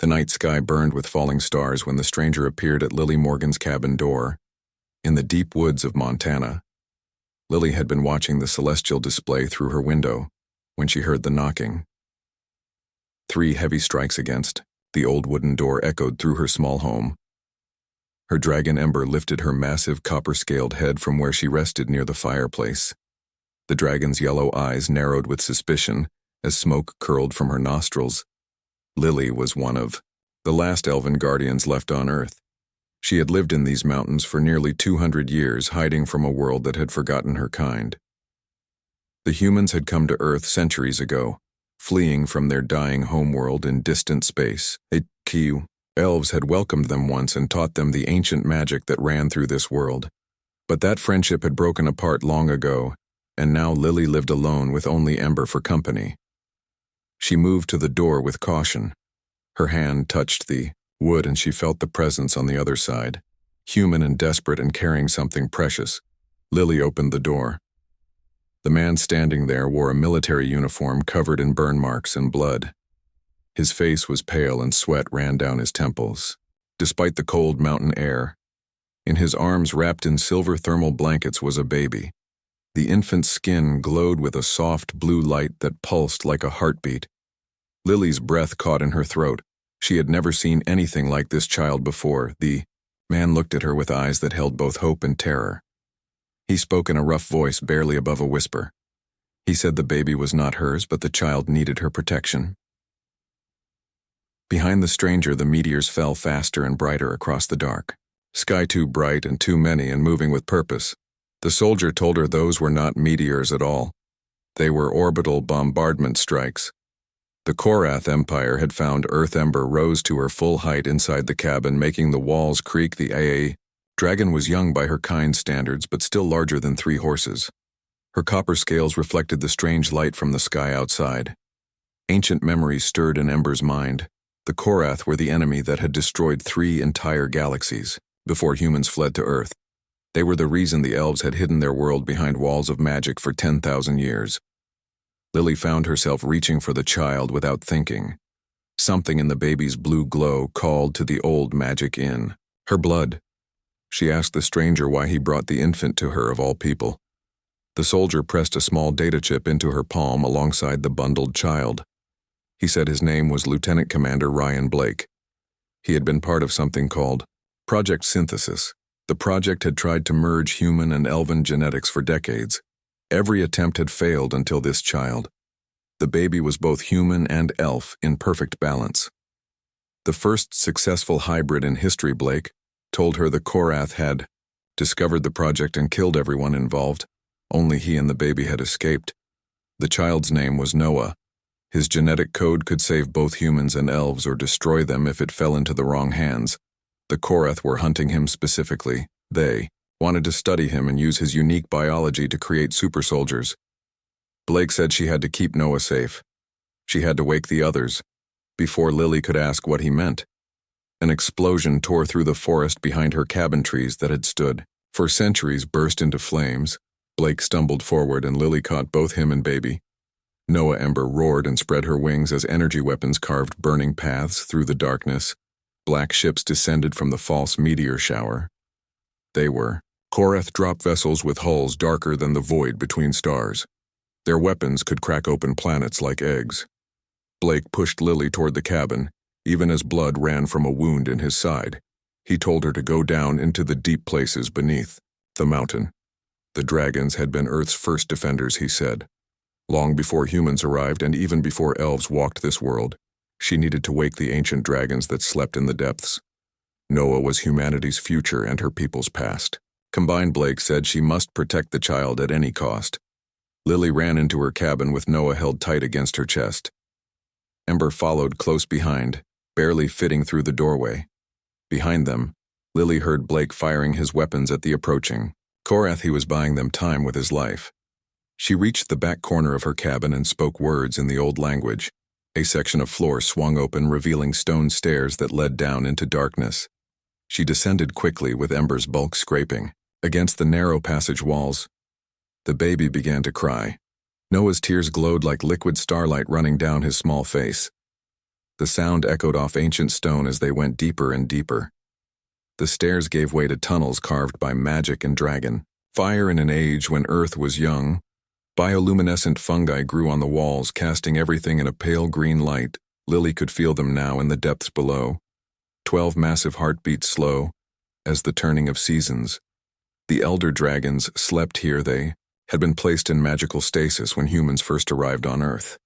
The night sky burned with falling stars when the stranger appeared at Lily Morgan's cabin door. In the deep woods of Montana, Lily had been watching the celestial display through her window when she heard the knocking. 3 heavy strikes against the old wooden door echoed through her small home. Her dragon Ember lifted her massive copper-scaled head from where she rested near the fireplace. The dragon's yellow eyes narrowed with suspicion as smoke curled from her nostrils. Lily was one of the last elven guardians left on Earth. She had lived in these mountains for nearly 200 years, hiding from a world that had forgotten her kind. The humans had come to Earth centuries ago, fleeing from their dying homeworld in distant space. Elves had welcomed them once and taught them the ancient magic that ran through this world. But that friendship had broken apart long ago, and now Lily lived alone with only Ember for company. She moved to the door with caution. Her hand touched the wood and she felt the presence on the other side. Human and desperate and carrying something precious. Lily opened the door. The man standing there wore a military uniform covered in burn marks and blood. His face was pale and sweat ran down his temples, despite the cold mountain air. In his arms, wrapped in silver thermal blankets, was a baby. The infant's skin glowed with a soft blue light that pulsed like a heartbeat. Lily's breath caught in her throat. She had never seen anything like this child before. The man looked at her with eyes that held both hope and terror. He spoke in a rough voice, barely above a whisper. He said the baby was not hers, but the child needed her protection. Behind the stranger, the meteors fell faster and brighter across the dark. Sky too bright and too many and moving with purpose. The soldier told her those were not meteors at all. They were orbital bombardment strikes. The Korath Empire had found Earth Ember rose to her full height inside the cabin, making the walls creak. The AA dragon was young by her kind standards, but still larger than 3 horses. Her copper scales reflected the strange light from the sky outside. Ancient memories stirred in Ember's mind. The Korath were the enemy that had destroyed 3 entire galaxies before humans fled to Earth. They were the reason the elves had hidden their world behind walls of magic for 10,000 years. Lily found herself reaching for the child without thinking. Something in the baby's blue glow called to the old magic in her blood. She asked the stranger why he brought the infant to her of all people. The soldier pressed a small data chip into her palm alongside the bundled child. He said his name was Lieutenant Commander Ryan Blake. He had been part of something called Project Synthesis. The project had tried to merge human and elven genetics for decades. Every attempt had failed until this child. The baby was both human and elf in perfect balance. The first successful hybrid in history, Blake told her. The Korath had discovered the project and killed everyone involved. Only he and the baby had escaped. The child's name was Noah. His genetic code could save both humans and elves or destroy them if it fell into the wrong hands. The Korath were hunting him specifically. They wanted to study him and use his unique biology to create super soldiers. Blake said she had to keep Noah safe. She had to wake the others. Before Lily could ask what he meant, an explosion tore through the forest behind her cabin. Trees that had stood for centuries burst into flames. Blake stumbled forward and Lily caught both him and baby. Noah Ember roared and spread her wings as energy weapons carved burning paths through the darkness. Black ships descended from the false meteor shower. They were Korath drop vessels with hulls darker than the void between stars. Their weapons could crack open planets like eggs. Blake pushed Lily toward the cabin, even as blood ran from a wound in his side. He told her to go down into the deep places beneath the mountain. The dragons had been Earth's first defenders, he said. Long before humans arrived and even before elves walked this world, she needed to wake the ancient dragons that slept in the depths. Noah was humanity's future and her people's past. Combined, Blake said she must protect the child at any cost. Lily ran into her cabin with Noah held tight against her chest. Ember followed close behind, barely fitting through the doorway. Behind them, Lily heard Blake firing his weapons at the approaching Korath. He was buying them time with his life. She reached the back corner of her cabin and spoke words in the old language. A section of floor swung open, revealing stone stairs that led down into darkness. She descended quickly with Ember's bulk scraping against the narrow passage walls. The baby began to cry. Noah's tears glowed like liquid starlight running down his small face. The sound echoed off ancient stone as they went deeper and deeper. The stairs gave way to tunnels carved by magic and dragon. Fire in an age when Earth was young. Bioluminescent fungi grew on the walls, casting everything in a pale green light. Lily could feel them now in the depths below. 12 massive heartbeats slow, as the turning of seasons. The elder dragons slept here. They had been placed in magical stasis when humans first arrived on Earth.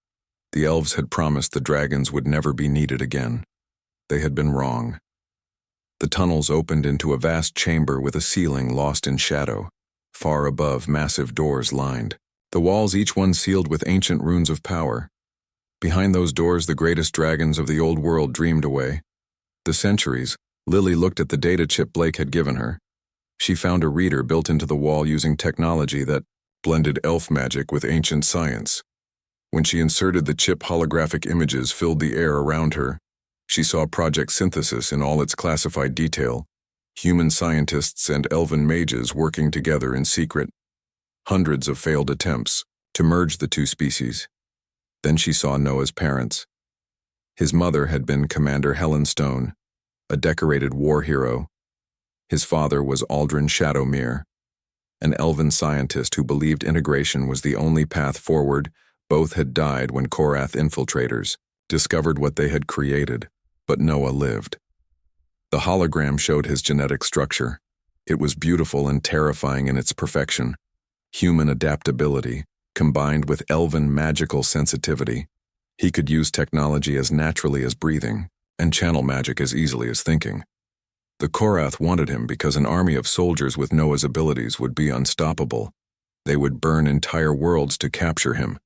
The elves had promised the dragons would never be needed again. They had been wrong. The tunnels opened into a vast chamber with a ceiling lost in shadow. Far above, massive doors lined. The walls, each one sealed with ancient runes of power. Behind those doors, the greatest dragons of the old world dreamed away. The centuries. Lily looked at the data chip Blake had given her. She found a reader built into the wall using technology that blended elf magic with ancient science. When she inserted the chip, holographic images filled the air around her. She saw Project Synthesis in all its classified detail, human scientists and elven mages working together in secret. Hundreds of failed attempts to merge the two species. Then she saw Noah's parents. His mother had been Commander Helen Stone, a decorated war hero. His father was Aldrin Shadowmere, an elven scientist who believed integration was the only path forward. Both had died when Korath infiltrators discovered what they had created, but Noah lived. The hologram showed his genetic structure. It was beautiful and terrifying in its perfection. Human adaptability, combined with elven magical sensitivity. He could use technology as naturally as breathing, and channel magic as easily as thinking. The Korath wanted him because an army of soldiers with Noah's abilities would be unstoppable. They would burn entire worlds to capture him.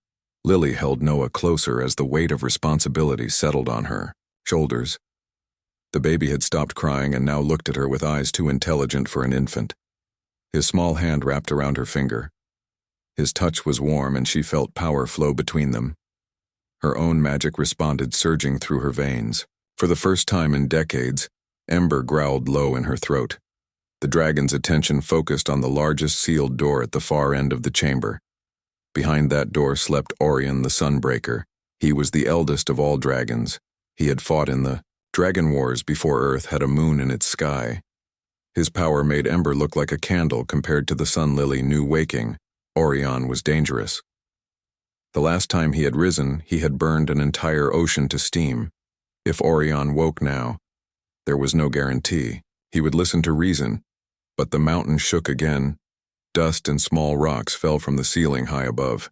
Lily held Noah closer as the weight of responsibility settled on her shoulders. The baby had stopped crying and now looked at her with eyes too intelligent for an infant. His small hand wrapped around her finger. His touch was warm and she felt power flow between them. Her own magic responded, surging through her veins. For the first time in decades, Ember growled low in her throat. The dragon's attention focused on the largest sealed door at the far end of the chamber. Behind that door slept Orion the Sunbreaker. He was the eldest of all dragons. He had fought in the Dragon Wars before Earth had a moon in its sky. His power made Ember look like a candle compared to the sun Lily knew waking. Orion was dangerous. The last time he had risen, he had burned an entire ocean to steam. If Orion woke now, there was no guarantee. He would listen to reason, but the mountain shook again. Dust and small rocks fell from the ceiling high above.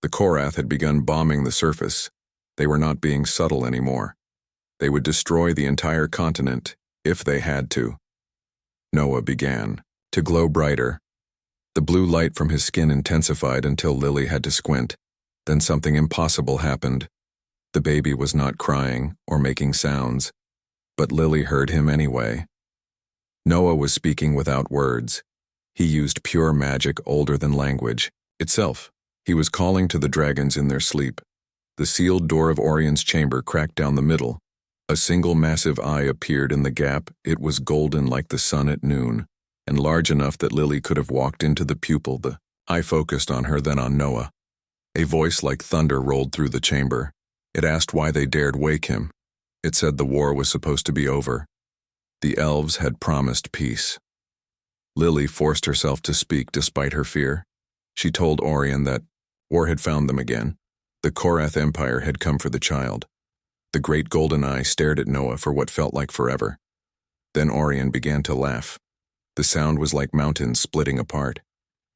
The Korath had begun bombing the surface. They were not being subtle anymore. They would destroy the entire continent, if they had to. Noah began to glow brighter. The blue light from his skin intensified until Lily had to squint. Then something impossible happened. The baby was not crying or making sounds, but Lily heard him anyway. Noah was speaking without words. He used pure magic older than language itself. He was calling to the dragons in their sleep. The sealed door of Orion's chamber cracked down the middle. A single massive eye appeared in the gap. It was golden like the sun at noon, and large enough that Lily could have walked into the pupil. The eye focused on her, then on Noah. A voice like thunder rolled through the chamber. It asked why they dared wake him. It said the war was supposed to be over. The elves had promised peace. Lily forced herself to speak despite her fear. She told Orion that war had found them again. The Korath Empire had come for the child. The great golden eye stared at Noah for what felt like forever. Then Orion began to laugh. The sound was like mountains splitting apart.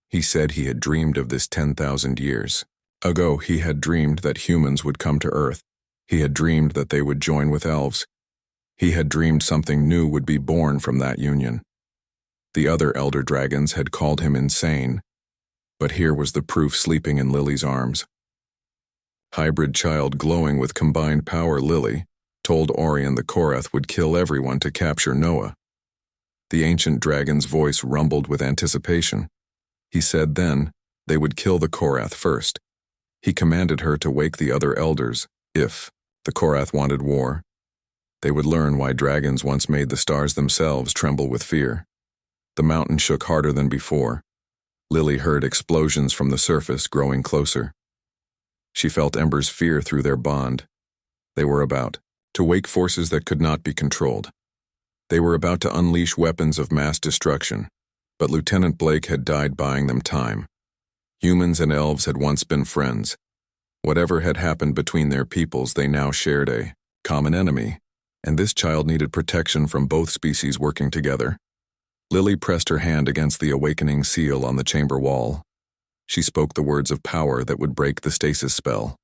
He said he had dreamed of this 10,000 years ago. He had dreamed that humans would come to Earth. He had dreamed that they would join with elves. He had dreamed something new would be born from that union. The other elder dragons had called him insane, but here was the proof sleeping in Lily's arms. Hybrid child glowing with combined power. Lily told Orion the Korath would kill everyone to capture Noah. The ancient dragon's voice rumbled with anticipation. He said then they would kill the Korath first. He commanded her to wake the other elders. If the Korath wanted war, they would learn why dragons once made the stars themselves tremble with fear. The mountain shook harder than before. Lily heard explosions from the surface growing closer. She felt Ember's fear through their bond. They were about to wake forces that could not be controlled. They were about to unleash weapons of mass destruction, but Lieutenant Blake had died buying them time. Humans and elves had once been friends. Whatever had happened between their peoples, they now shared a common enemy, and this child needed protection from both species working together. Lily pressed her hand against the awakening seal on the chamber wall. She spoke the words of power that would break the stasis spell.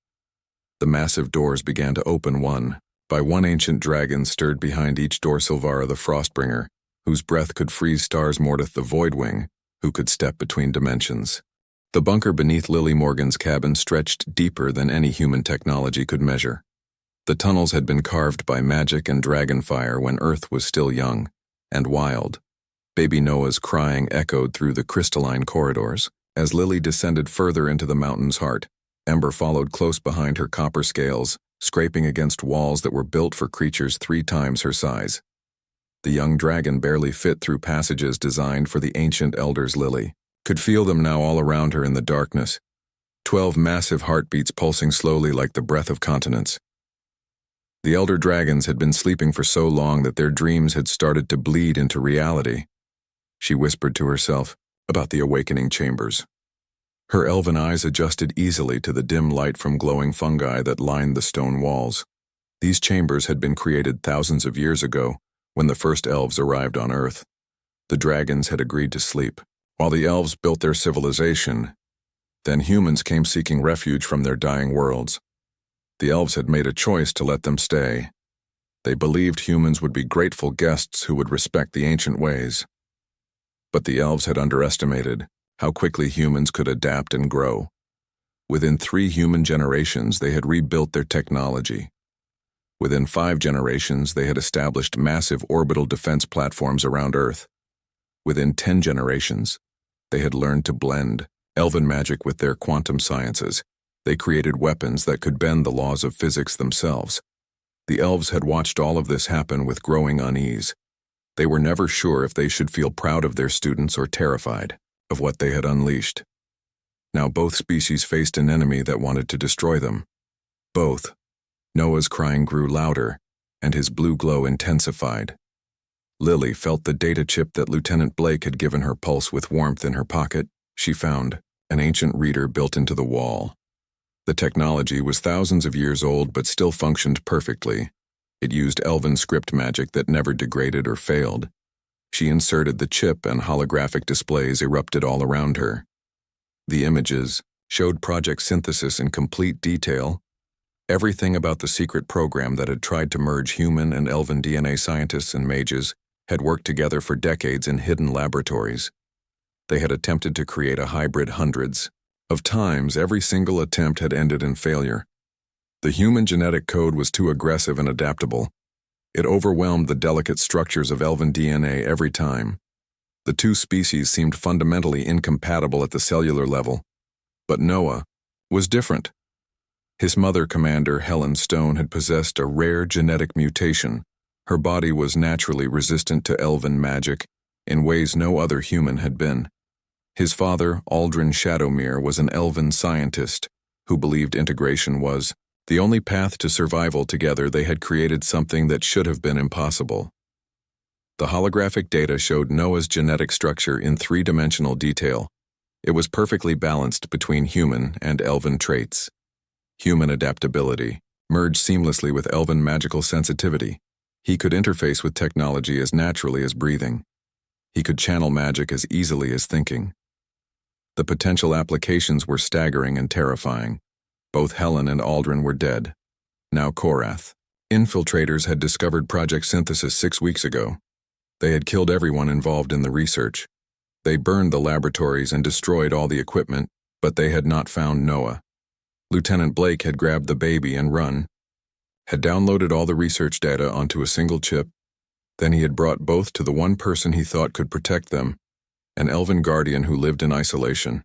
The massive doors began to open one by one. Ancient dragon stirred behind each door. Silvara the Frostbringer, whose breath could freeze stars. Mordeth the Voidwing, who could step between dimensions. The bunker beneath Lily Morgan's cabin stretched deeper than any human technology could measure. The tunnels had been carved by magic and dragonfire when Earth was still young and wild. Baby Noah's crying echoed through the crystalline corridors. As Lily descended further into the mountain's heart, Ember followed close behind her copper scales, scraping against walls that were built for creatures 3 times her size. The young dragon barely fit through passages designed for the ancient elders. Lily could feel them now all around her in the darkness. 12 massive heartbeats pulsing slowly like the breath of continents. The elder dragons had been sleeping for so long that their dreams had started to bleed into reality. She whispered to herself about the awakening chambers. Her elven eyes adjusted easily to the dim light from glowing fungi that lined the stone walls. These chambers had been created thousands of years ago, when the first elves arrived on Earth. The dragons had agreed to sleep, while the elves built their civilization. Then humans came seeking refuge from their dying worlds. The elves had made a choice to let them stay. They believed humans would be grateful guests who would respect the ancient ways. But the elves had underestimated how quickly humans could adapt and grow. Within 3 human generations, they had rebuilt their technology. Within 5 generations, they had established massive orbital defense platforms around Earth. Within 10 generations, they had learned to blend elven magic with their quantum sciences. They created weapons that could bend the laws of physics themselves. The elves had watched all of this happen with growing unease. They were never sure if they should feel proud of their students or terrified of what they had unleashed. Now both species faced an enemy that wanted to destroy them. Both. Noah's crying grew louder, and his blue glow intensified. Lily felt the data chip that Lieutenant Blake had given her pulse with warmth in her pocket. She found an ancient reader built into the wall. The technology was thousands of years old but still functioned perfectly. It used elven script magic that never degraded or failed. She inserted the chip and holographic displays erupted all around her. The images showed Project Synthesis in complete detail. Everything about the secret program that had tried to merge human and elven DNA scientists and mages had worked together for decades in hidden laboratories. They had attempted to create a hybrid hundreds of times. Every single attempt had ended in failure. The human genetic code was too aggressive and adaptable. It overwhelmed the delicate structures of elven DNA every time. The 2 species seemed fundamentally incompatible at the cellular level. But Noah was different. His mother, Commander Helen Stone, had possessed a rare genetic mutation. Her body was naturally resistant to elven magic in ways no other human had been. His father, Aldrin Shadowmere, was an elven scientist who believed integration was the only path to survival. Together, they had created something that should have been impossible. The holographic data showed Noah's genetic structure in 3-dimensional detail. It was perfectly balanced between human and elven traits. Human adaptability merged seamlessly with elven magical sensitivity. He could interface with technology as naturally as breathing. He could channel magic as easily as thinking. The potential applications were staggering and terrifying. Both Helen and Aldrin were dead. Now Korath. Infiltrators had discovered Project Synthesis 6 weeks ago. They had killed everyone involved in the research. They burned the laboratories and destroyed all the equipment, but they had not found Noah. Lieutenant Blake had grabbed the baby and run, had downloaded all the research data onto a single chip. Then he had brought both to the one person he thought could protect them, an elven guardian who lived in isolation.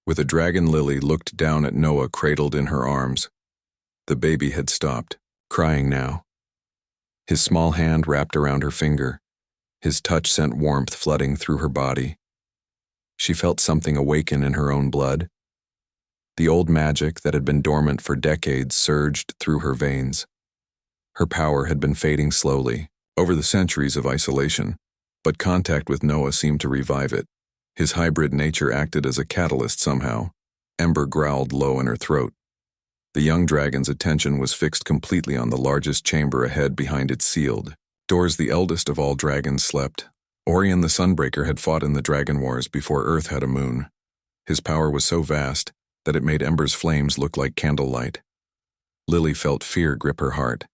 With a dragon, Lily looked down at Noah cradled in her arms. The baby had stopped, crying now. His small hand wrapped around her finger. His touch sent warmth flooding through her body. She felt something awaken in her own blood. The old magic that had been dormant for decades surged through her veins. Her power had been fading slowly, over the centuries of isolation, but contact with Noah seemed to revive it. His hybrid nature acted as a catalyst somehow. Ember growled low in her throat. The young dragon's attention was fixed completely on the largest chamber ahead behind its sealed doors. The eldest of all dragons slept. Orion the Sunbreaker had fought in the Dragon Wars before Earth had a moon. His power was so vast that it made Ember's flames look like candlelight. Lily felt fear grip her heart.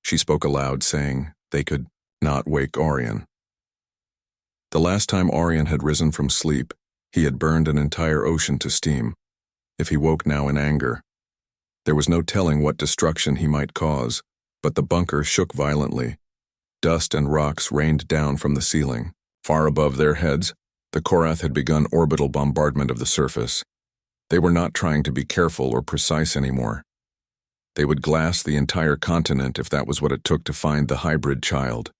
She spoke aloud, saying they could not wake Orion. The last time Orion had risen from sleep, he had burned an entire ocean to steam. If he woke now in anger, there was no telling what destruction he might cause, but the bunker shook violently. Dust and rocks rained down from the ceiling. Far above their heads, the Korath had begun orbital bombardment of the surface. They were not trying to be careful or precise anymore. They would glass the entire continent if that was what it took to find the hybrid child.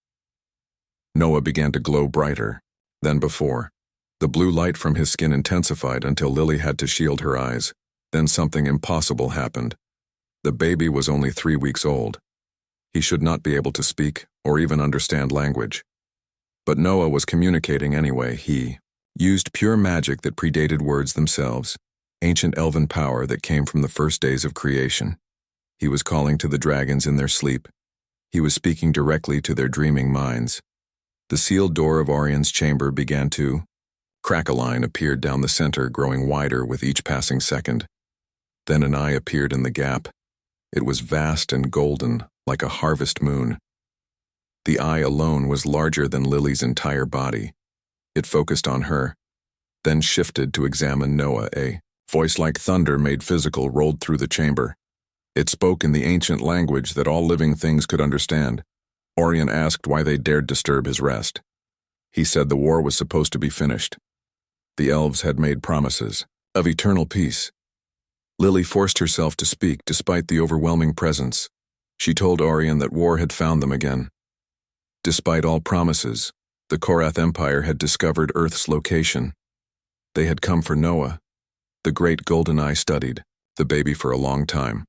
Noah began to glow brighter than before. The blue light from his skin intensified until Lily had to shield her eyes. Then something impossible happened. The baby was only 3 weeks old. He should not be able to speak or even understand language. But Noah was communicating anyway. He used pure magic that predated words themselves, ancient elven power that came from the first days of creation. He was calling to the dragons in their sleep. He was speaking directly to their dreaming minds. The sealed door of Orion's chamber began to crack. A line appeared down the center, growing wider with each passing second. Then an eye appeared in the gap. It was vast and golden, like a harvest moon. The eye alone was larger than Lily's entire body. It focused on her, then shifted to examine Noah. A voice like thunder made physical rolled through the chamber. It spoke in the ancient language that all living things could understand. Orion asked why they dared disturb his rest. He said the war was supposed to be finished. The elves had made promises of eternal peace. Lily forced herself to speak despite the overwhelming presence. She told Orion that war had found them again. Despite all promises, the Korath Empire had discovered Earth's location. They had come for Noah. The great golden eye studied the baby for a long time.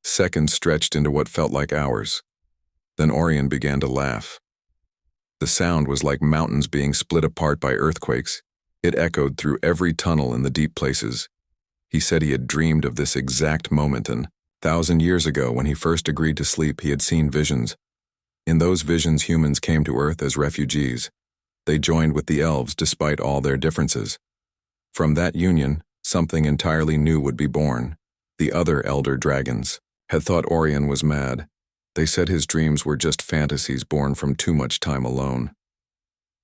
Seconds stretched into what felt like hours. Then Orion began to laugh. The sound was like mountains being split apart by earthquakes. It echoed through every tunnel in the deep places. He said he had dreamed of this exact moment, and 1,000 years ago when he first agreed to sleep, he had seen visions. In those visions, humans came to Earth as refugees. They joined with the elves despite all their differences. From that union, something entirely new would be born. The other elder dragons had thought Orion was mad. They said his dreams were just fantasies born from too much time alone.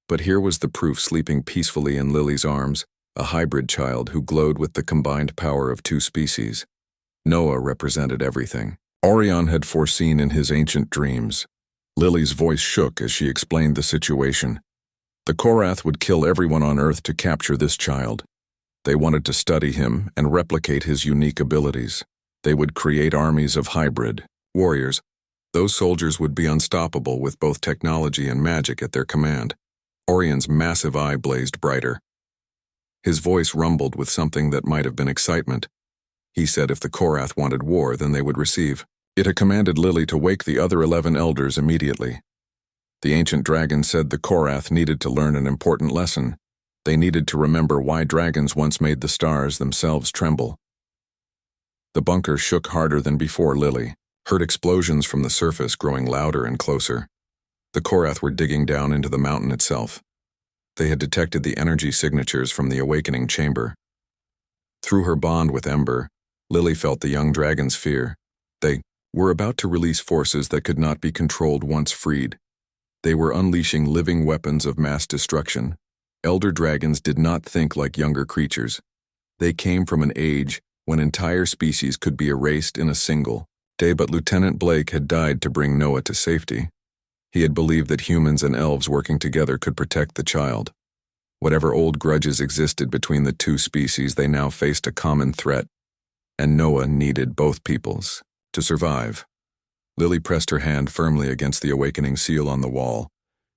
But here was the proof sleeping peacefully in Lily's arms, a hybrid child who glowed with the combined power of 2 species. Noah represented everything Orion had foreseen in his ancient dreams. Lily's voice shook as she explained the situation. The Korath would kill everyone on Earth to capture this child. They wanted to study him and replicate his unique abilities. They would create armies of hybrid warriors. Those soldiers would be unstoppable with both technology and magic at their command. Orion's massive eye blazed brighter. His voice rumbled with something that might have been excitement. He said if the Korath wanted war, then they would receive. It had commanded Lily to wake the other 11 elders immediately. The ancient dragon said the Korath needed to learn an important lesson. They needed to remember why dragons once made the stars themselves tremble. The bunker shook harder than before. Lily heard explosions from the surface growing louder and closer. The Korath were digging down into the mountain itself. They had detected the energy signatures from the awakening chamber. Through her bond with Ember, Lily felt the young dragon's fear. They were about to release forces that could not be controlled once freed. They were unleashing living weapons of mass destruction. Elder dragons did not think like younger creatures. They came from an age when entire species could be erased in a single day, but Lieutenant Blake had died to bring Noah to safety. He had believed that humans and elves working together could protect the child. Whatever old grudges existed between the 2 species, they now faced a common threat, and Noah needed both peoples to survive. Lily pressed her hand firmly against the awakening seal on the wall.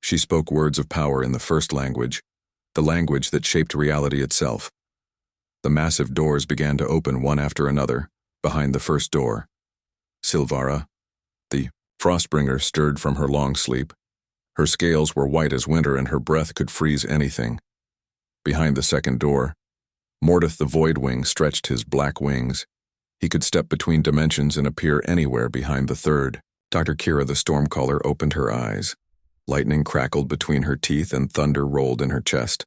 She spoke words of power in the first language, the language that shaped reality itself. The massive doors began to open one after another. Behind the first door, Silvara, the Frostbringer stirred from her long sleep. Her scales were white as winter and her breath could freeze anything. Behind the second door, Mordeth the Voidwing stretched his black wings. He could step between dimensions and appear anywhere behind the third. Dr. Kira the Stormcaller opened her eyes. Lightning crackled between her teeth and thunder rolled in her chest.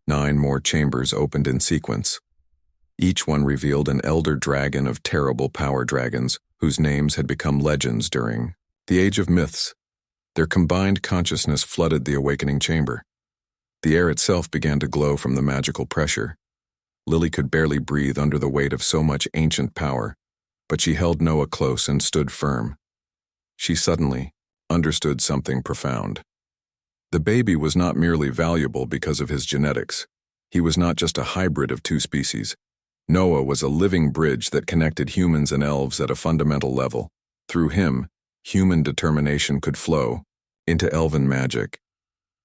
9 more chambers opened in sequence. Each one revealed an elder dragon of terrible power dragons whose names had become legends during the Age of Myths. Their combined consciousness flooded the awakening chamber. The air itself began to glow from the magical pressure. Lily could barely breathe under the weight of so much ancient power, but she held Noah close and stood firm. She suddenly understood something profound. The baby was not merely valuable because of his genetics. He was not just a hybrid of 2 species. Noah was a living bridge that connected humans and elves at a fundamental level. Through him, human determination could flow into elven magic.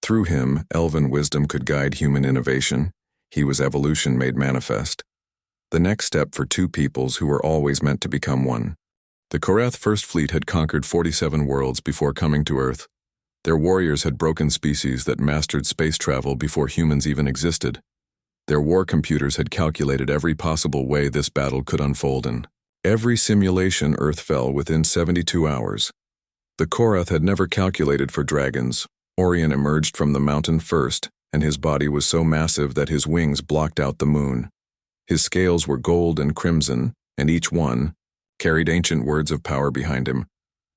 Through him, elven wisdom could guide human innovation. He was evolution made manifest. The next step for 2 peoples who were always meant to become one. The Korath First Fleet had conquered 47 worlds before coming to Earth. Their warriors had broken species that mastered space travel before humans even existed. Their war computers had calculated every possible way this battle could unfold in every simulation Earth fell within 72 hours. The Korath had never calculated for dragons. Orion emerged from the mountain first, and his body was so massive that his wings blocked out the moon. His scales were gold and crimson, and each one carried ancient words of power behind him.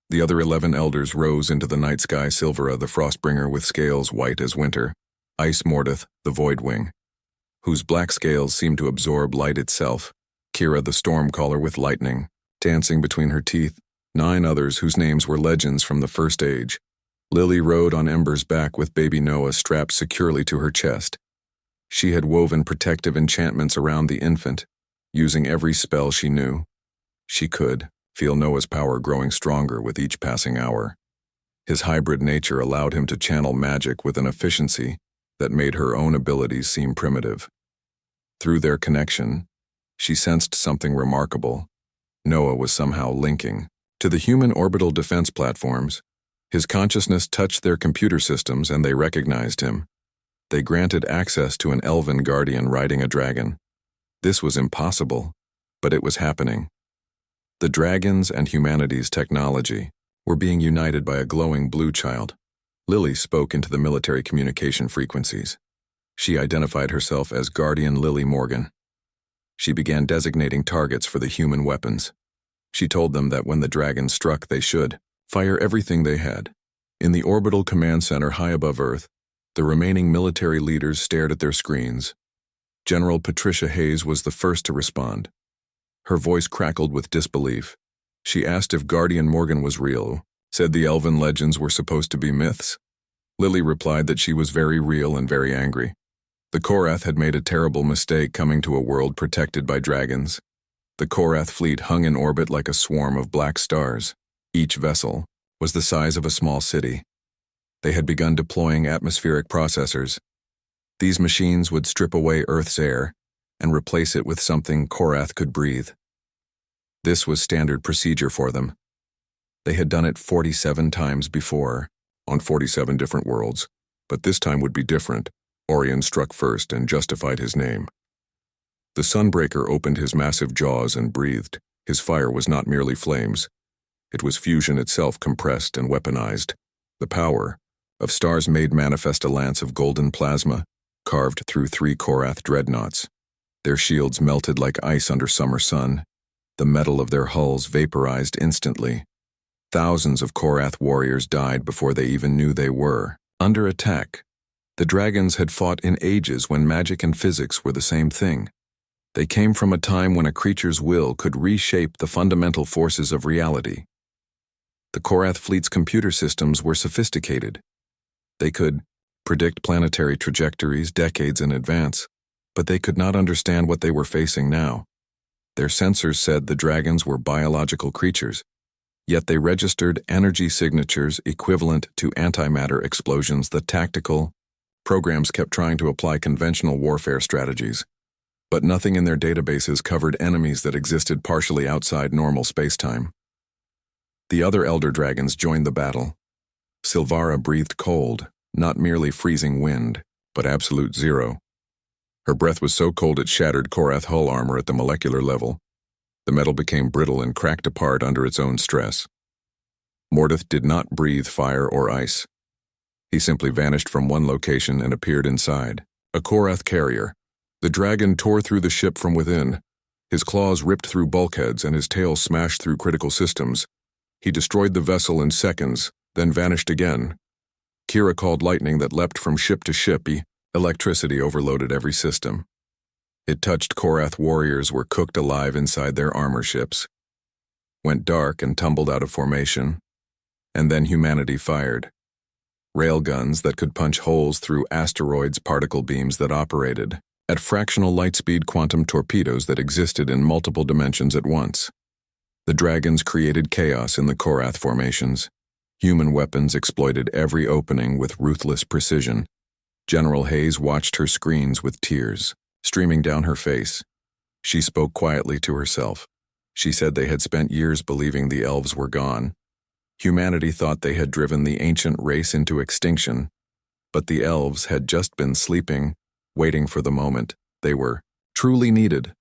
The other 11 elders rose into the night sky. Silvera the Frostbringer with scales white as winter, Ice Mordeth the Voidwing, whose black scales seemed to absorb light itself, Kira the Stormcaller with lightning, dancing between her teeth, 9 others whose names were legends from the First Age. Lily rode on Ember's back with baby Noah strapped securely to her chest. She had woven protective enchantments around the infant, using every spell she knew. She could feel Noah's power growing stronger with each passing hour. His hybrid nature allowed him to channel magic with an efficiency that made her own abilities seem primitive. Through their connection, she sensed something remarkable. Noah was somehow linking to the human orbital defense platforms. His consciousness touched their computer systems and they recognized him. They granted access to an elven guardian riding a dragon. This was impossible, but it was happening. The dragons and humanity's technology were being united by a glowing blue child. Lily spoke into the military communication frequencies. She identified herself as Guardian Lily Morgan. She began designating targets for the human weapons. She told them that when the dragon struck, they should fire everything they had. In the orbital command center high above Earth, the remaining military leaders stared at their screens. General Patricia Hayes was the first to respond. Her voice crackled with disbelief. She asked if Guardian Morgan was real, said the elven legends were supposed to be myths. Lily replied that she was very real and very angry. The Korath had made a terrible mistake coming to a world protected by dragons. The Korath fleet hung in orbit like a swarm of black stars. Each vessel was the size of a small city. They had begun deploying atmospheric processors. These machines would strip away Earth's air and replace it with something Korath could breathe. This was standard procedure for them. They had done it 47 times before, on 47 different worlds, but this time would be different. Orion struck first and justified his name. The Sunbreaker opened his massive jaws and breathed. His fire was not merely flames. It was fusion itself compressed and weaponized. The power of stars made manifest a lance of golden plasma, carved through 3 Korath dreadnoughts. Their shields melted like ice under summer sun. The metal of their hulls vaporized instantly. Thousands of Korath warriors died before they even knew they were under attack. The dragons had fought in ages when magic and physics were the same thing. They came from a time when a creature's will could reshape the fundamental forces of reality. The Korath fleet's computer systems were sophisticated. They could predict planetary trajectories decades in advance, but they could not understand what they were facing now. Their sensors said the dragons were biological creatures, yet they registered energy signatures equivalent to antimatter explosions. The tactical programs kept trying to apply conventional warfare strategies, but nothing in their databases covered enemies that existed partially outside normal spacetime. The other elder dragons joined the battle. Silvara breathed cold, not merely freezing wind, but absolute zero. Her breath was so cold it shattered Korath hull armor at the molecular level. The metal became brittle and cracked apart under its own stress. Mordeth did not breathe fire or ice. He simply vanished from one location and appeared inside. A Korath carrier. The dragon tore through the ship from within. His claws ripped through bulkheads and his tail smashed through critical systems. He destroyed the vessel in seconds, then vanished again. Kira called lightning that leapt from ship to ship. Electricity overloaded every system. It touched Korath warriors were cooked alive inside their armor ships. Went dark and tumbled out of formation. And then humanity fired. Railguns that could punch holes through asteroids' particle beams that operated at fractional light-speed quantum torpedoes that existed in multiple dimensions at once. The dragons created chaos in the Korath formations. Human weapons exploited every opening with ruthless precision. General Hayes watched her screens with tears streaming down her face. She spoke quietly to herself. She said they had spent years believing the elves were gone. Humanity thought they had driven the ancient race into extinction, but the elves had just been sleeping, waiting for the moment they were truly needed.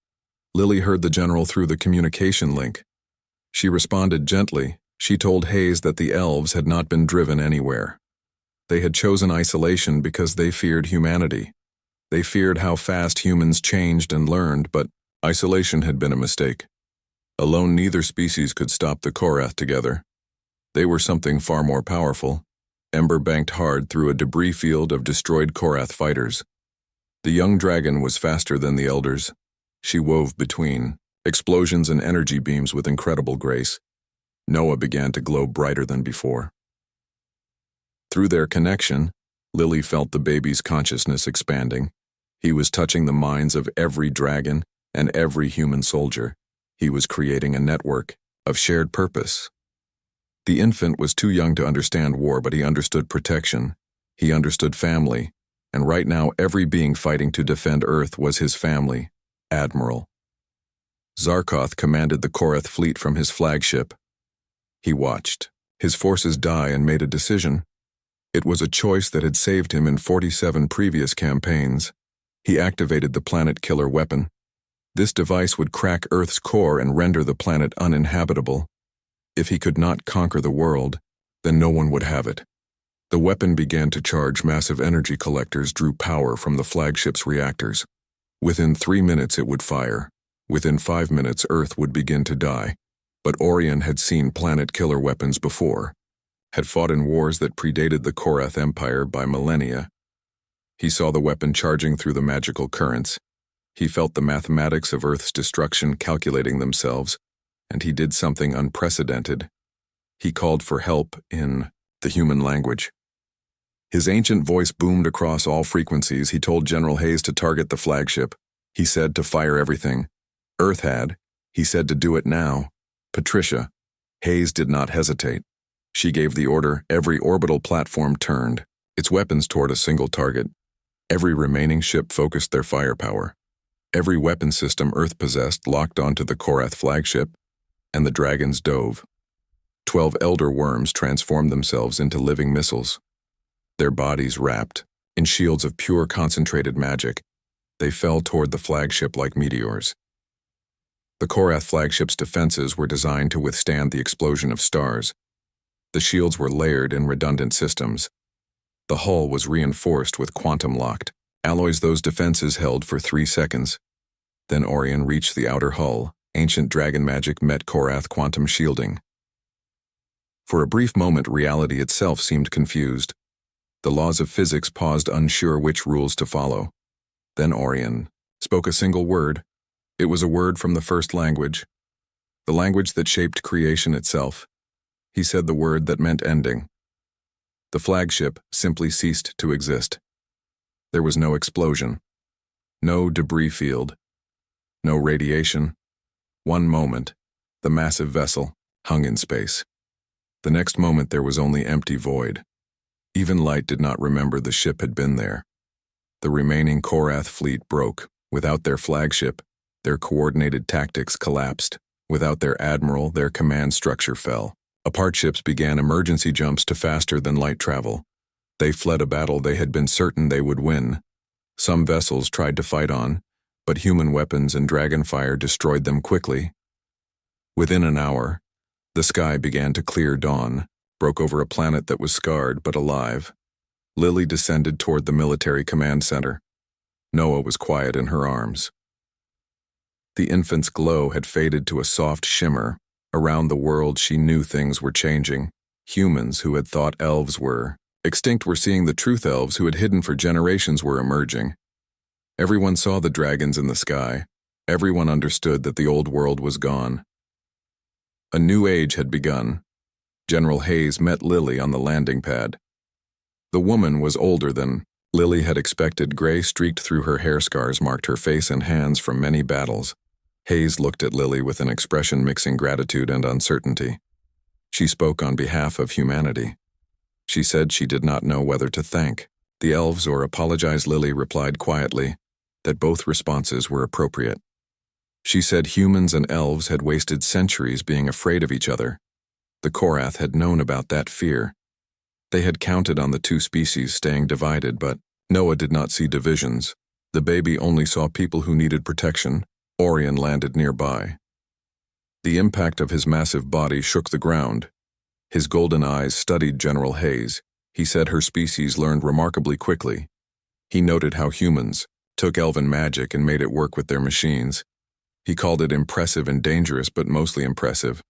Lily heard the general through the communication link. She responded gently. She told Hayes that the elves had not been driven anywhere. They had chosen isolation because they feared humanity. They feared how fast humans changed and learned, but isolation had been a mistake. Alone, neither species could stop the Korath together. They were something far more powerful. Ember banked hard through a debris field of destroyed Korath fighters. The young dragon was faster than the elders. She wove between explosions and energy beams with incredible grace. Noah began to glow brighter than before. Through their connection, Lily felt the baby's consciousness expanding. He was touching the minds of every dragon and every human soldier. He was creating a network of shared purpose. The infant was too young to understand war, but he understood protection. He understood family. And right now, every being fighting to defend Earth was his family, Admiral. Zarkoth commanded the Korath fleet from his flagship. He watched his forces die and made a decision. It was a choice that had saved him in 47 previous campaigns. He activated the planet killer weapon. This device would crack Earth's core and render the planet uninhabitable. If he could not conquer the world, then no one would have it. The weapon began to charge. Massive energy collectors drew power from the flagship's reactors. Within 3 minutes it would fire. Within 5 minutes Earth would begin to die. But Orion had seen planet killer weapons before, had fought in wars that predated the Korath Empire by millennia. He saw the weapon charging through the magical currents. He felt the mathematics of Earth's destruction calculating themselves, and he did something unprecedented. He called for help in the human language. His ancient voice boomed across all frequencies. He told General Hayes to target the flagship. He said to fire everything. Earth had. He said to do it now. Patricia. Hayes did not hesitate. She gave the order. Every orbital platform turned, its weapons toward a single target. Every remaining ship focused their firepower. Every weapon system Earth possessed locked onto the Korath flagship, and the dragons dove. 12 elder worms transformed themselves into living missiles. Their bodies wrapped in shields of pure concentrated magic. They fell toward the flagship like meteors. The Korath flagship's defenses were designed to withstand the explosion of stars. The shields were layered in redundant systems. The hull was reinforced with quantum-locked alloys. Those defenses held for 3 seconds. Then Orion reached the outer hull. Ancient dragon magic met Korath quantum shielding. For a brief moment, reality itself seemed confused. The laws of physics paused, unsure which rules to follow. Then Orion spoke a single word. It was a word from the first language, the language that shaped creation itself. He said the word that meant ending. The flagship simply ceased to exist. There was no explosion, no debris field, no radiation. One moment, the massive vessel hung in space. The next moment there was only empty void. Even light did not remember the ship had been there. The remaining Korath fleet broke. Without their flagship, their coordinated tactics collapsed. Without their admiral, their command structure fell. Apart ships began emergency jumps to faster than light travel. They fled a battle they had been certain they would win. Some vessels tried to fight on, but human weapons and dragon fire destroyed them quickly. Within an hour, the sky began to clear. Dawn broke over a planet that was scarred but alive. Lily descended toward the military command center. Noah was quiet in her arms. The infant's glow had faded to a soft shimmer. Around the world she knew things were changing. Humans who had thought elves were extinct were seeing the truth. Elves who had hidden for generations were emerging. Everyone saw the dragons in the sky. Everyone understood that the old world was gone. A new age had begun. General Hayes met Lily on the landing pad. The woman was older than Lily had expected. Gray streaked through her hair, scars marked her face and hands from many battles. Hayes looked at Lily with an expression mixing gratitude and uncertainty. She spoke on behalf of humanity. She said she did not know whether to thank the elves or apologize. Lily replied quietly that both responses were appropriate. She said humans and elves had wasted centuries being afraid of each other. The Korath had known about that fear. They had counted on the two species staying divided, but Noah did not see divisions. The baby only saw people who needed protection. Orion landed nearby. The impact of his massive body shook the ground. His golden eyes studied General Hayes. He said her species learned remarkably quickly. He noted how humans took elven magic and made it work with their machines. He called it impressive and dangerous, but mostly impressive.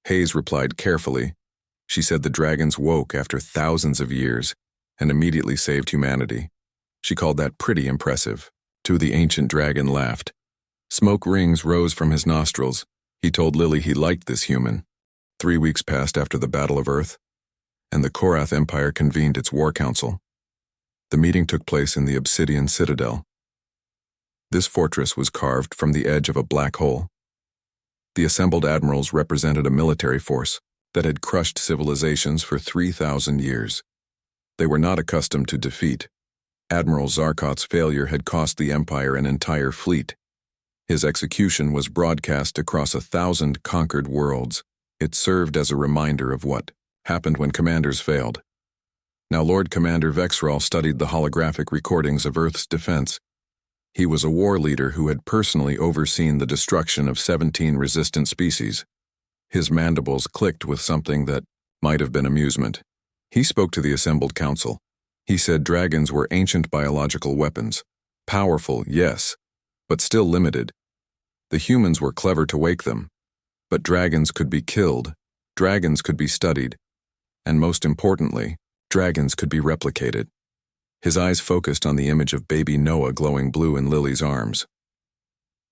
Hayes replied carefully. She said the dragons woke after thousands of years and immediately saved humanity. She called that pretty impressive. Too, the ancient dragon laughed. Smoke rings rose from his nostrils. He told Lily he liked this human. 3 weeks passed after the Battle of Earth, and the Korath Empire convened its war council. The meeting took place in the Obsidian Citadel. This fortress was carved from the edge of a black hole. The assembled admirals represented a military force that had crushed civilizations for 3,000 years. They were not accustomed to defeat. Admiral Zarkot's failure had cost the Empire an entire fleet. His execution was broadcast across 1,000 conquered worlds. It served as a reminder of what happened when commanders failed. Now Lord Commander Vexral studied the holographic recordings of Earth's defense. He was a war leader who had personally overseen the destruction of 17 resistant species. His mandibles clicked with something that might have been amusement. He spoke to the assembled council. He said dragons were ancient biological weapons. Powerful, yes, but still limited. The humans were clever to wake them. But dragons could be killed, dragons could be studied, and most importantly, dragons could be replicated. His eyes focused on the image of baby Noah glowing blue in Lily's arms.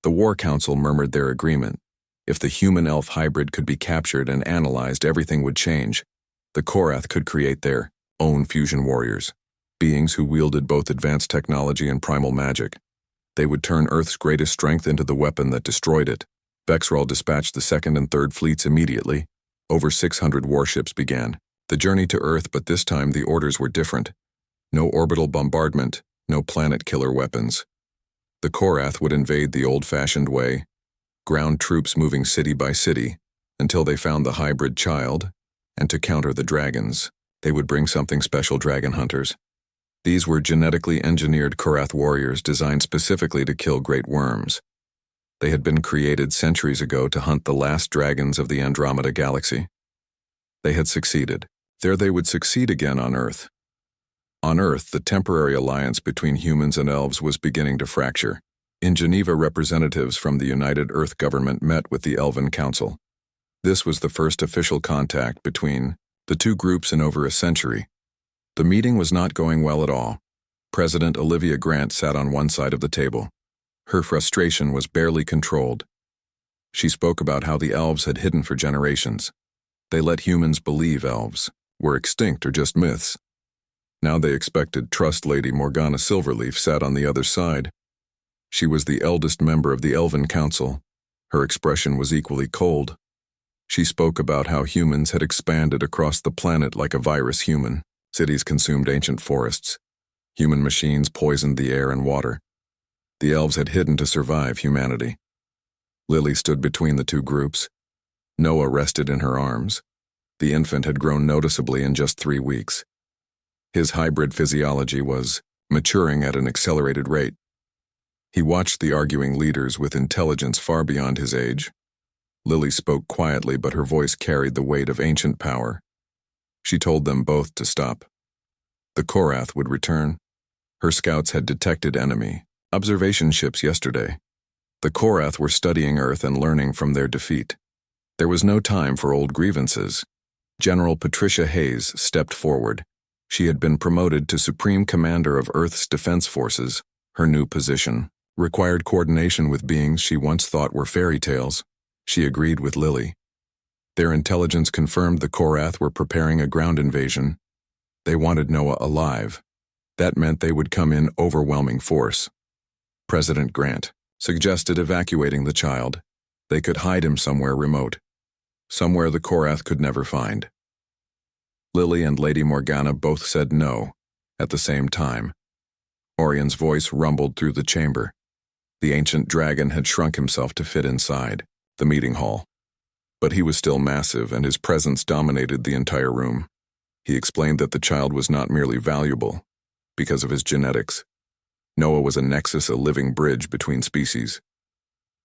The War Council murmured their agreement. If the human-elf hybrid could be captured and analyzed, everything would change. The Korath could create their own fusion warriors, beings who wielded both advanced technology and primal magic. They would turn Earth's greatest strength into the weapon that destroyed it. Vexral dispatched the 2nd and 3rd fleets immediately. Over 600 warships began the journey to Earth, but this time the orders were different. No orbital bombardment, no planet-killer weapons. The Korath would invade the old-fashioned way, ground troops moving city by city, until they found the hybrid child, and to counter the dragons, they would bring something special: dragon hunters. These were genetically engineered Korath warriors designed specifically to kill great worms. They had been created centuries ago to hunt the last dragons of the Andromeda galaxy. They had succeeded. There they would succeed again on Earth. On Earth, the temporary alliance between humans and elves was beginning to fracture. In Geneva, representatives from the United Earth government met with the Elven Council. This was the first official contact between the two groups in over a century. The meeting was not going well at all. President Olivia Grant sat on one side of the table. Her frustration was barely controlled. She spoke about how the elves had hidden for generations. They let humans believe elves were extinct or just myths. Now they expected Trust Lady Morgana Silverleaf sat on the other side. She was the eldest member of the Elven Council. Her expression was equally cold. She spoke about how humans had expanded across the planet like a virus. Human cities consumed ancient forests. Human machines poisoned the air and water. The elves had hidden to survive humanity. Lily stood between the two groups. Noah rested in her arms. The infant had grown noticeably in just 3 weeks. His hybrid physiology was maturing at an accelerated rate. He watched the arguing leaders with intelligence far beyond his age. Lily spoke quietly, but her voice carried the weight of ancient power. She told them both to stop. The Korath would return. Her scouts had detected enemy observation ships yesterday. The Korath were studying Earth and learning from their defeat. There was no time for old grievances. General Patricia Hayes stepped forward. She had been promoted to Supreme Commander of Earth's Defense Forces. Her new position required coordination with beings she once thought were fairy tales. She agreed with Lily. Their intelligence confirmed the Korath were preparing a ground invasion. They wanted Noah alive. That meant they would come in overwhelming force. President Grant suggested evacuating the child. They could hide him somewhere remote, somewhere the Korath could never find. Lily and Lady Morgana both said no at the same time. Orion's voice rumbled through the chamber. The ancient dragon had shrunk himself to fit inside the meeting hall. But he was still massive, and his presence dominated the entire room. He explained that the child was not merely valuable because of his genetics. Noah was a nexus, a living bridge between species.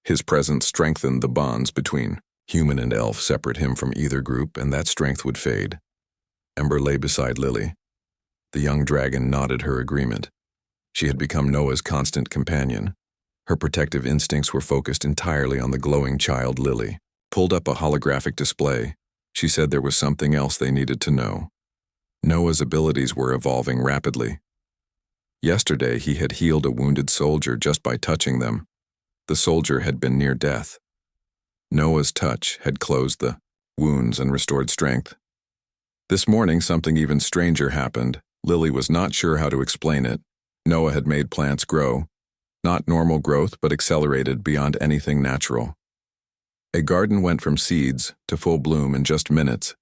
His presence strengthened the bonds between human and elf, separate him from either group, and that strength would fade. Ember lay beside Lily. The young dragon nodded her agreement. She had become Noah's constant companion. Her protective instincts were focused entirely on the glowing child. Lily pulled up a holographic display. She said there was something else they needed to know. Noah's abilities were evolving rapidly. Yesterday he had healed a wounded soldier just by touching them. The soldier had been near death. Noah's touch had closed the wounds and restored strength. This morning something even stranger happened. Lily was not sure how to explain it. Noah had made plants grow. Not normal growth, but accelerated beyond anything natural. A garden went from seeds to full bloom in just minutes.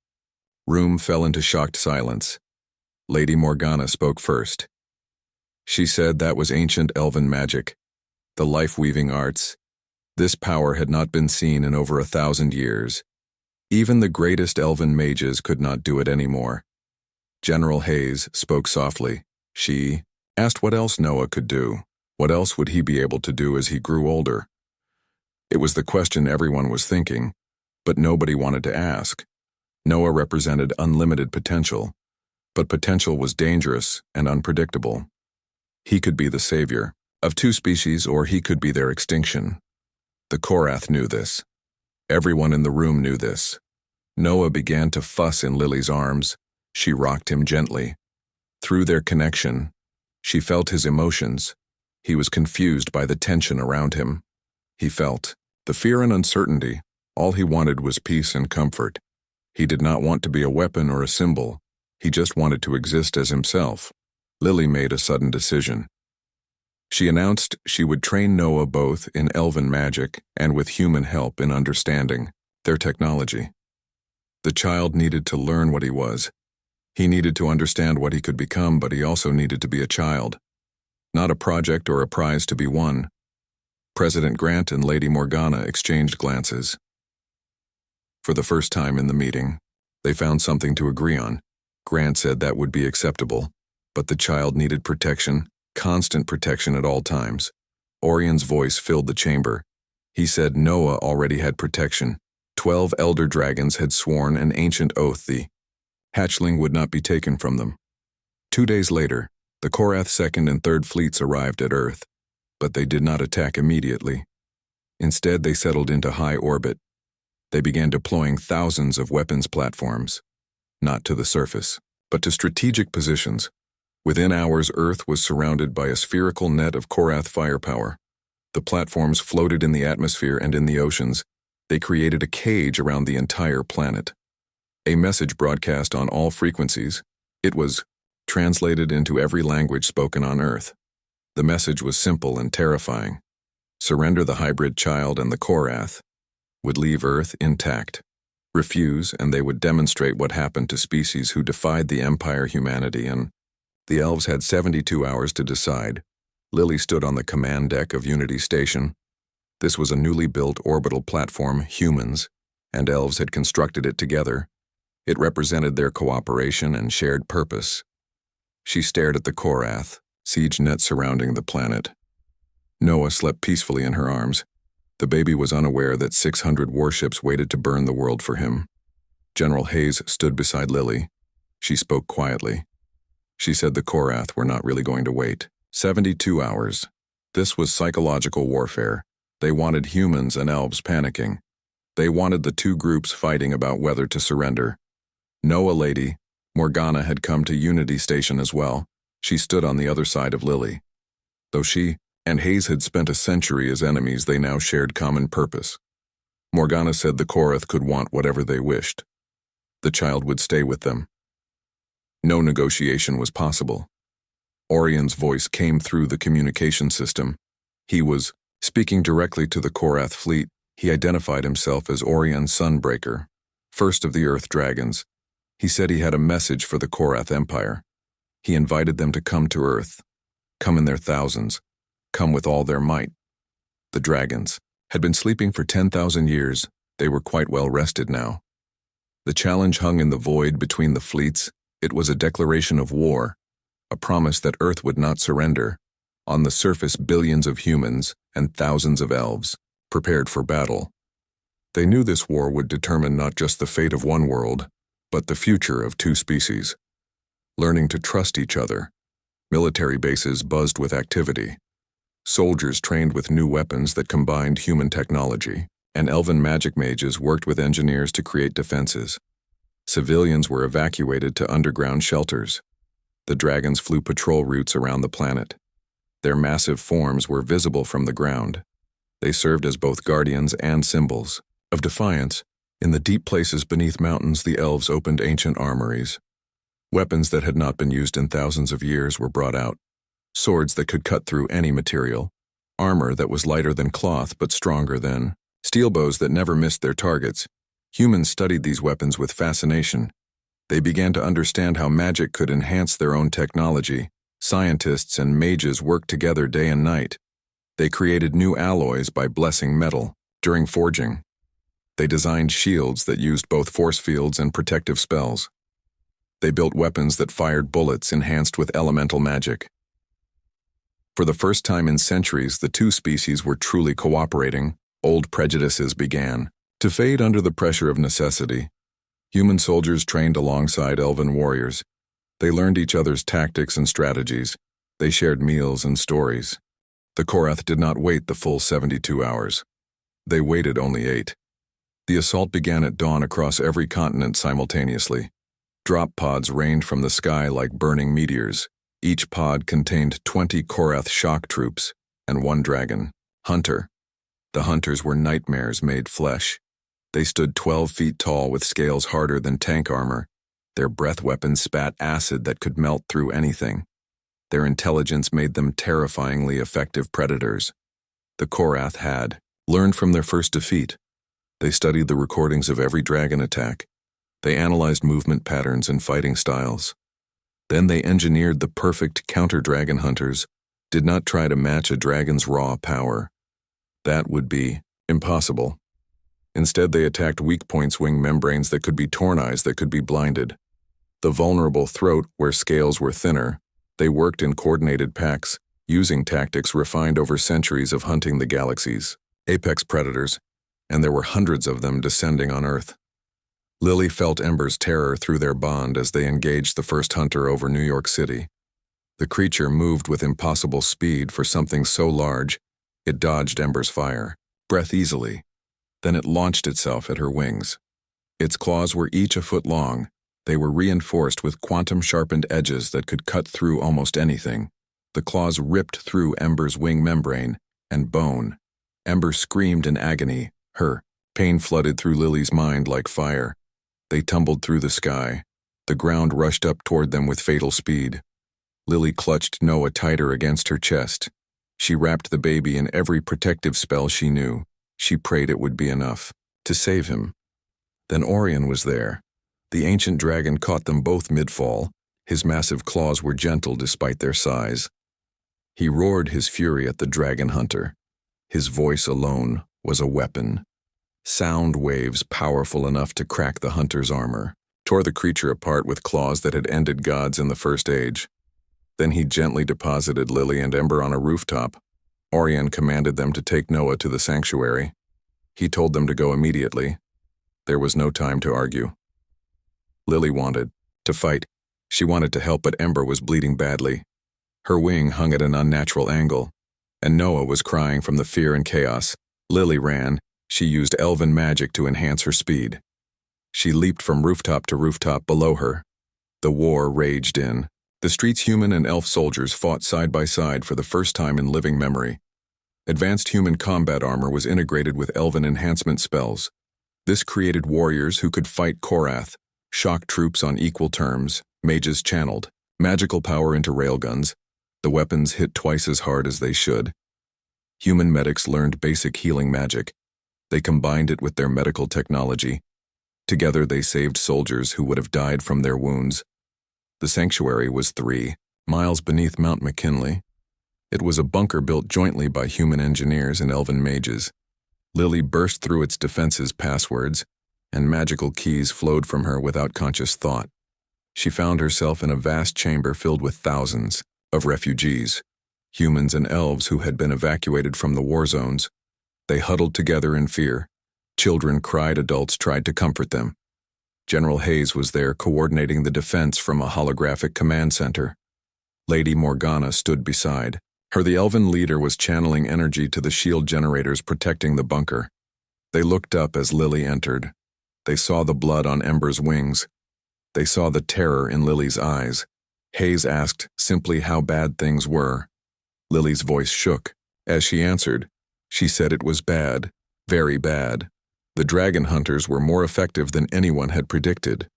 Room fell into shocked silence. Lady Morgana spoke first. She said that was ancient elven magic, the life-weaving arts. This power had not been seen in over 1,000 years. Even the greatest elven mages could not do it anymore. General Hayes spoke softly. She asked what else Noah could do. What else would he be able to do as he grew older? It was the question everyone was thinking, but nobody wanted to ask. Noah represented unlimited potential, but potential was dangerous and unpredictable. He could be the savior of 2 species, or he could be their extinction. The Korath knew this. Everyone in the room knew this. Noah began to fuss in Lily's arms. She rocked him gently. Through their connection, she felt his emotions. He was confused by the tension around him. He felt the fear and uncertainty. All he wanted was peace and comfort. He did not want to be a weapon or a symbol. He just wanted to exist as himself. Lily made a sudden decision. She announced she would train Noah both in elven magic and with human help in understanding their technology. The child needed to learn what he was. He needed to understand what he could become, but he also needed to be a child. Not a project or a prize to be won. President Grant and Lady Morgana exchanged glances. For the first time in the meeting, they found something to agree on. Grant said that would be acceptable, but the child needed protection, constant protection at all times. Orion's voice filled the chamber. He said Noah already had protection. 12 elder dragons had sworn an ancient oath the hatchling would not be taken from them. 2 days later, the Korath 2nd and 3rd fleets arrived at Earth, but they did not attack immediately. Instead, they settled into high orbit. They began deploying thousands of weapons platforms, not to the surface, but to strategic positions. Within hours, Earth was surrounded by a spherical net of Korath firepower. The platforms floated in the atmosphere and in the oceans. They created a cage around the entire planet. A message broadcast on all frequencies. It was translated into every language spoken on Earth. The message was simple and terrifying. Surrender the hybrid child and the Korath would leave Earth intact. Refuse, and they would demonstrate what happened to species who defied the Empire humanity, and the elves had 72 hours to decide. Lily stood on the command deck of Unity Station. This was a newly built orbital platform. Humans and elves had constructed it together. It represented their cooperation and shared purpose. She stared at the Korath, siege net surrounding the planet. Noah slept peacefully in her arms. The baby was unaware that 600 warships waited to burn the world for him. General Hayes stood beside Lily. She spoke quietly. She said the Korath were not really going to wait. 72 hours. This was psychological warfare. They wanted humans and elves panicking. They wanted the two groups fighting about whether to surrender. Noah Lady, Morgana had come to Unity Station as well. She stood on the other side of Lily. Though she and Hayes had spent a century as enemies, they now shared common purpose. Morgana said the Korath could want whatever they wished. The child would stay with them. No negotiation was possible. Orion's voice came through the communication system. He was speaking directly to the Korath fleet. He identified himself as Orion Sunbreaker, first of the Earth Dragons. He said he had a message for the Korath Empire. He invited them to come to Earth. Come in their thousands. Come with all their might. The dragons had been sleeping for 10,000 years. They were quite well rested now. The challenge hung in the void between the fleets. It was a declaration of war, a promise that Earth would not surrender. On the surface, billions of humans and thousands of elves, prepared for battle. They knew this war would determine not just the fate of one world, but the future of two species. Learning to trust each other. Military bases buzzed with activity. Soldiers trained with new weapons that combined human technology, and elven magic mages worked with engineers to create defenses. Civilians were evacuated to underground shelters. The dragons flew patrol routes around the planet. Their massive forms were visible from the ground. They served as both guardians and symbols of defiance. In the deep places beneath mountains, the elves opened ancient armories. Weapons that had not been used in thousands of years were brought out. Swords that could cut through any material. Armor that was lighter than cloth but stronger than steel bows that never missed their targets. Humans studied these weapons with fascination. They began to understand how magic could enhance their own technology. Scientists and mages worked together day and night. They created new alloys by blessing metal during forging. They designed shields that used both force fields and protective spells. They built weapons that fired bullets enhanced with elemental magic. For the first time in centuries, the two species were truly cooperating. Old prejudices began to fade under the pressure of necessity. Human soldiers trained alongside elven warriors. They learned each other's tactics and strategies. They shared meals and stories. The Korath did not wait the full 72 hours. They waited only 8. The assault began at dawn across every continent simultaneously. Drop pods rained from the sky like burning meteors. Each pod contained 20 Korath shock troops and 1 dragon, Hunter. The hunters were nightmares made flesh. They stood 12 feet tall with scales harder than tank armor. Their breath weapons spat acid that could melt through anything. Their intelligence made them terrifyingly effective predators. The Korath had learned from their first defeat. They studied the recordings of every dragon attack. They analyzed movement patterns and fighting styles. Then they engineered the perfect counter-dragon hunters, did not try to match a dragon's raw power. That would be impossible. Instead, they attacked weak points, wing membranes that could be torn, eyes that could be blinded. The vulnerable throat, where scales were thinner. They worked in coordinated packs, using tactics refined over centuries of hunting the galaxies. Apex predators, and there were hundreds of them descending on Earth. Lily felt Ember's terror through their bond as they engaged the first hunter over New York City. The creature moved with impossible speed for something so large, it dodged Ember's fire, breath easily. Then it launched itself at her wings. Its claws were each a foot long. They were reinforced with quantum-sharpened edges that could cut through almost anything. The claws ripped through Ember's wing membrane and bone. Ember screamed in agony. Her pain flooded through Lily's mind like fire. They tumbled through the sky. The ground rushed up toward them with fatal speed. Lily clutched Noah tighter against her chest. She wrapped the baby in every protective spell she knew. She prayed it would be enough to save him. Then Orion was there. The ancient dragon caught them both mid-fall. His massive claws were gentle despite their size. He roared his fury at the dragon hunter. His voice alone was a weapon. Sound waves powerful enough to crack the hunter's armor. tore the creature apart with claws that had ended gods in the First Age. Then he gently deposited Lily and Ember on a rooftop. Orion commanded them to take Noah to the sanctuary. He told them to go immediately. There was no time to argue. Lily wanted to fight. She wanted to help, but Ember was bleeding badly. Her wing hung at an unnatural angle, and Noah was crying from the fear and chaos. Lily ran. She used elven magic to enhance her speed. She leaped from rooftop to rooftop below her. The war raged in. The streets, human and elf soldiers fought side by side for the first time in living memory. Advanced human combat armor was integrated with elven enhancement spells. This created warriors who could fight Korath, shock troops on equal terms. Mages channeled magical power into railguns. The weapons hit twice as hard as they should. Human medics learned basic healing magic. They combined it with their medical technology. Together they saved soldiers who would have died from their wounds. The sanctuary was 3 miles beneath Mount McKinley. It was a bunker built jointly by human engineers and elven mages. Lily burst through its defenses passwords, and magical keys flowed from her without conscious thought. She found herself in a vast chamber filled with thousands of refugees, humans and elves who had been evacuated from the war zones. They huddled together in fear. Children cried, adults tried to comfort them. General Hayes was there coordinating the defense from a holographic command center. Lady Morgana stood beside her. The elven leader was channeling energy to the shield generators protecting the bunker. They looked up as Lily entered. They saw the blood on Ember's wings. They saw the terror in Lily's eyes. Hayes asked simply how bad things were. Lily's voice shook. As she answered, she said it was bad, very bad. The dragon hunters were more effective than anyone had predicted.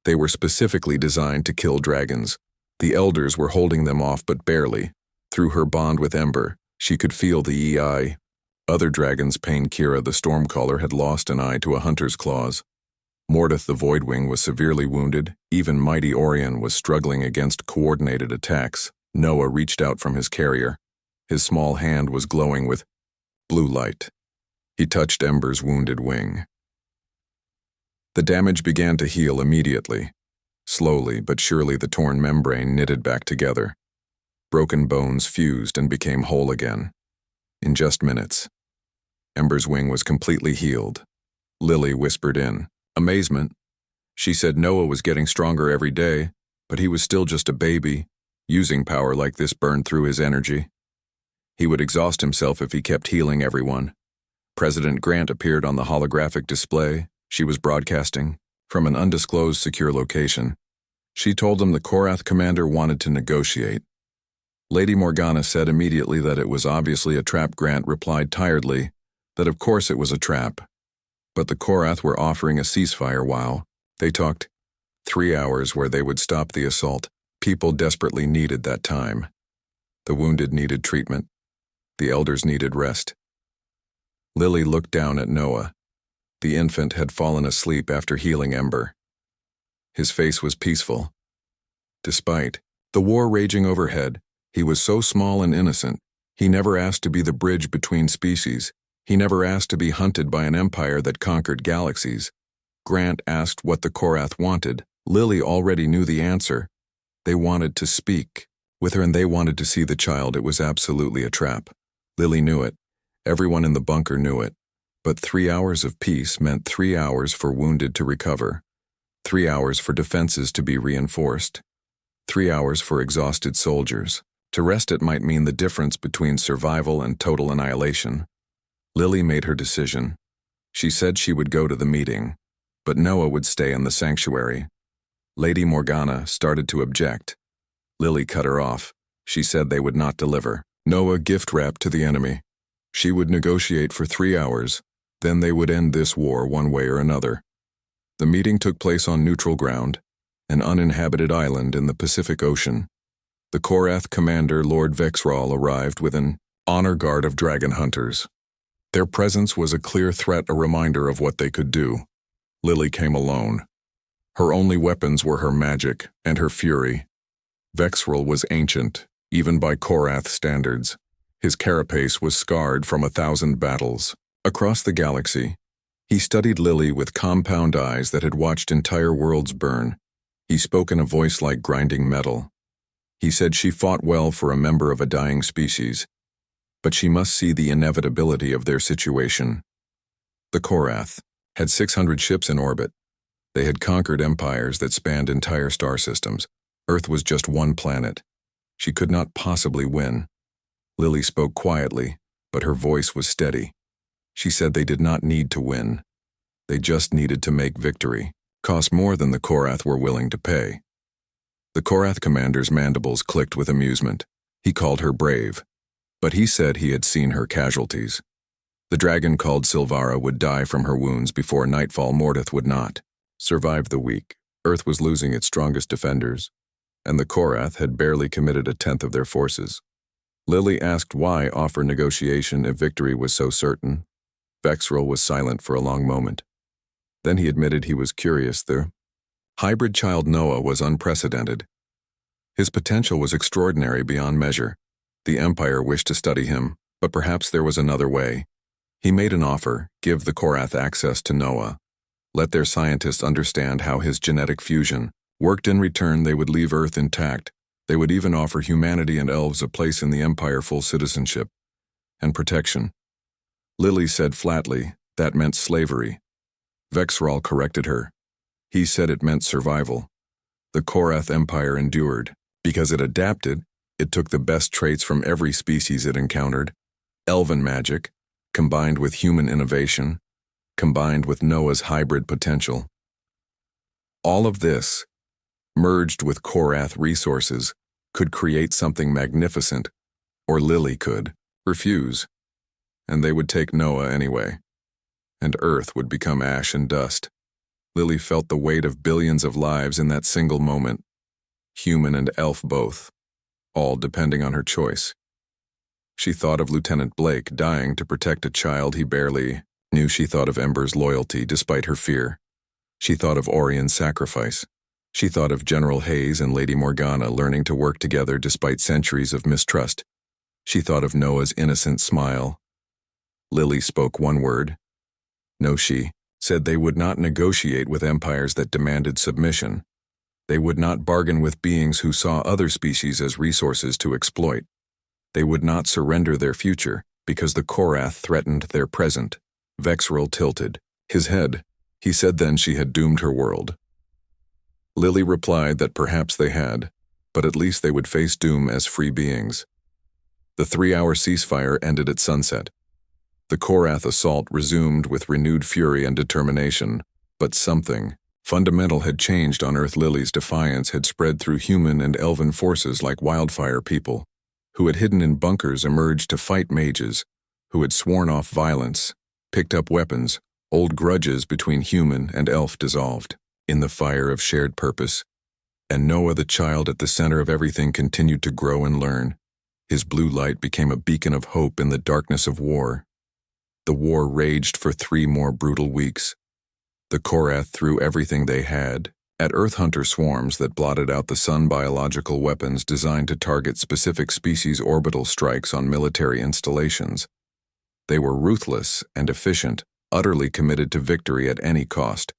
They were specifically designed to kill dragons. The elders were holding them off, but barely. Through her bond with Ember, she could feel the EI. Other dragons, Pain Kira the Stormcaller, had lost an eye to a hunter's claws. Mordeth the Voidwing was severely wounded. Even mighty Orion was struggling against coordinated attacks. Noah reached out from his carrier. His small hand was glowing with blue light. He touched Ember's wounded wing. The damage began to heal immediately. Slowly but surely the torn membrane knitted back together. Broken bones fused and became whole again. In just minutes, Ember's wing was completely healed. Lily whispered in amazement. She said Noah was getting stronger every day, but he was still just a baby. Using power like this burned through his energy. He would exhaust himself if he kept healing everyone. President Grant appeared on the holographic display. She was broadcasting from an undisclosed secure location. She told them the Korath commander wanted to negotiate. Lady Morgana said immediately that it was obviously a trap. Grant replied tiredly that of course it was a trap. But the Korath were offering a ceasefire while they talked. 3 hours where they would stop the assault. People desperately needed that time. The wounded needed treatment. The elders needed rest. Lily looked down at Noah. The infant had fallen asleep after healing Ember. His face was peaceful. Despite the war raging overhead, he was so small and innocent. He never asked to be the bridge between species. He never asked to be hunted by an empire that conquered galaxies. Grant asked what the Korath wanted. Lily already knew the answer. They wanted to speak with her, and they wanted to see the child. It was absolutely a trap. Lily knew it. Everyone in the bunker knew it. But 3 hours of peace meant 3 hours for wounded to recover. 3 hours for defenses to be reinforced. 3 hours for exhausted soldiers to rest. It might mean the difference between survival and total annihilation. Lily made her decision. She said she would go to the meeting, but Noah would stay in the sanctuary. Lady Morgana started to object. Lily cut her off. She said they would not deliver Noah gift wrap to the enemy. She would negotiate for 3 hours, then they would end this war one way or another. The meeting took place on neutral ground, an uninhabited island in the Pacific Ocean. The Korath commander, Lord Vexral, arrived with an honor guard of dragon hunters. Their presence was a clear threat, a reminder of what they could do. Lily came alone. Her only weapons were her magic and her fury. Vexral was ancient, even by Korath standards. His carapace was scarred from 1,000 battles. Across the galaxy, He studied Lily with compound eyes that had watched entire worlds burn. He spoke in a voice like grinding metal. He said she fought well for a member of a dying species, but she must see the inevitability of their situation. The Korath had 600 ships in orbit. They had conquered empires that spanned entire star systems. Earth was just one planet. She could not possibly win. Lily spoke quietly, but her voice was steady. She said they did not need to win. They just needed to make victory cost more than the Korath were willing to pay. The Korath commander's mandibles clicked with amusement. He called her brave, but he said he had seen her casualties. The dragon called Silvara would die from her wounds before nightfall. Mordeth would not survive the week. Earth was losing its strongest defenders, and the Korath had barely committed a tenth of their forces. Lily asked why offer negotiation if victory was so certain. Vexrel was silent for a long moment. Then he admitted he was curious. The hybrid child Noah was unprecedented. His potential was extraordinary beyond measure. The Empire wished to study him, but perhaps there was another way. He made an offer: give the Korath access to Noah. Let their scientists understand how his genetic fusion worked. In return, they would leave Earth intact. They would even offer humanity and elves a place in the Empire, full citizenship and protection. Lily said flatly, that meant slavery. Vexrol corrected her. He said it meant survival. The Korath Empire endured. Because it adapted, it took the best traits from every species it encountered. Elven magic, combined with human innovation, combined with Noah's hybrid potential. All of this, merged with Korath resources, could create something magnificent, or Lily could refuse. And they would take Noah anyway. And Earth would become ash and dust. Lily felt the weight of billions of lives in that single moment, human and elf both, all depending on her choice. She thought of Lieutenant Blake dying to protect a child he barely knew. She thought of Ember's loyalty despite her fear. She thought of Orion's sacrifice. She thought of General Hayes and Lady Morgana learning to work together despite centuries of mistrust. She thought of Noah's innocent smile. Lily spoke one word. No, she said they would not negotiate with empires that demanded submission. They would not bargain with beings who saw other species as resources to exploit. They would not surrender their future because the Korath threatened their present. Vexrel tilted his head. He said then she had doomed her world. Lily replied that perhaps they had, but at least they would face doom as free beings. The 3-hour ceasefire ended at sunset. The Korath assault resumed with renewed fury and determination, but something fundamental had changed on Earth. Lily's defiance had spread through human and elven forces like wildfire. People who had hidden in bunkers emerged to fight mages, who had sworn off violence, picked up weapons. Old grudges between human and elf dissolved in the fire of shared purpose. And Noah, the child at the center of everything, continued to grow and learn. His blue light became a beacon of hope in the darkness of war. The war raged for 3 more brutal weeks. The Korath threw everything they had at Earth hunter swarms that blotted out the sun. Biological weapons designed to target specific species. Orbital strikes on military installations. They were ruthless and efficient, utterly committed to victory at any cost.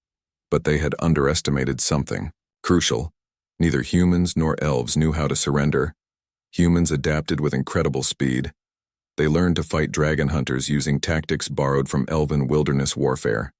But they had underestimated something crucial. Neither humans nor elves knew how to surrender. Humans adapted with incredible speed. They learned to fight dragon hunters using tactics borrowed from elven wilderness warfare.